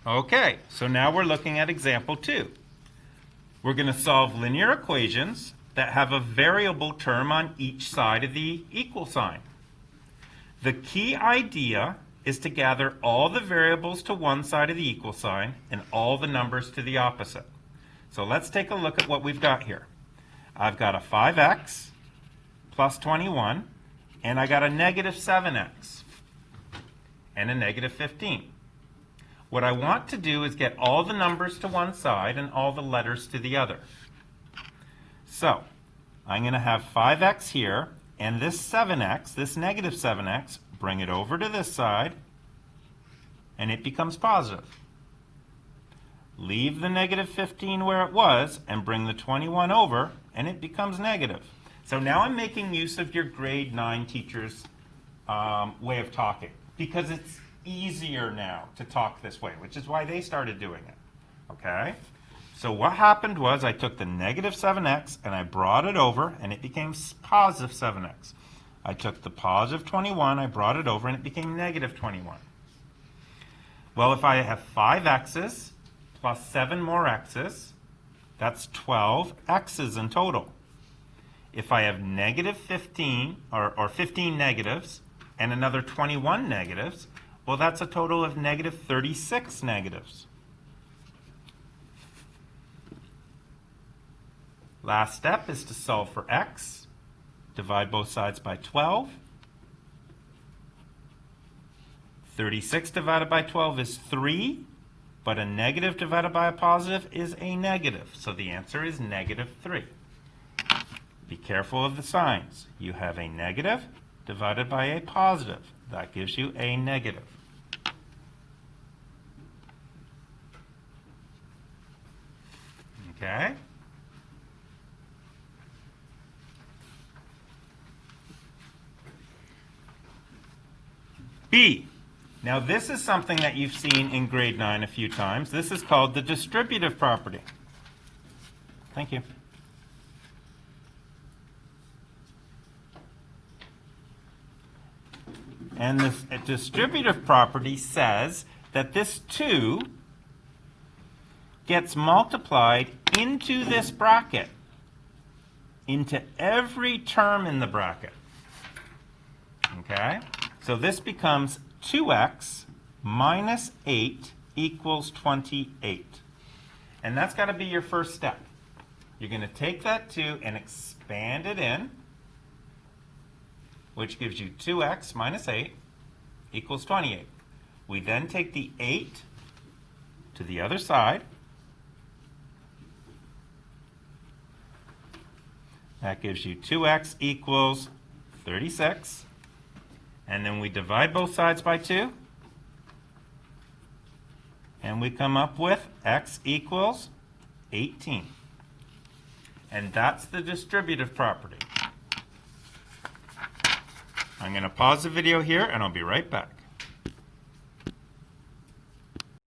Okay, so now we're looking at example 2. We're going to solve linear equations that have a variable term on each side of the equal sign. The key idea is to gather all the variables to one side of the equal sign and all the numbers to the opposite. So let's take a look at what we've got here. I've got a 5x plus 21, and I got a negative 7x and a negative 15. What I want to do is get all the numbers to one side and all the letters to the other. So I'm going to have 5x here, and this 7x, this negative 7x, bring it over to this side, and it becomes positive. Leave the negative 15 where it was, and bring the 21 over, and it becomes negative. So now I'm making use of your grade 9 teacher's way of talking, because it's easier now to talk this way, which is why they started doing it. Okay? So what happened was I took the negative 7x and I brought it over, and it became positive 7x. I took the positive 21, I brought it over, and it became negative 21. Well, if I have 5 x's plus 7 more x's, that's 12 x's in total. If I have negative 15, or 15 negatives, and another 21 negatives, well, that's a total of negative 36 negatives. Last step is to solve for x. Divide both sides by 12. 36 divided by 12 is 3, but a negative divided by a positive is a negative. So the answer is negative 3. Be careful of the signs. You have a negative divided by a positive. That gives you a negative. Okay? B. Now this is something that you've seen in grade 9 a few times. This is called the distributive property. Thank you. And this distributive property says that this 2 gets multiplied into this bracket, into every term in the bracket. Okay? So this becomes 2x minus 8 equals 28. And that's got to be your first step. You're going to take that 2 and expand it in, which gives you 2x minus 8 equals 28. We then take the 8 to the other side. That gives you 2x equals 36. And then we divide both sides by 2. And we come up with x equals 18. And that's the distributive property. I'm going to pause the video here, and I'll be right back.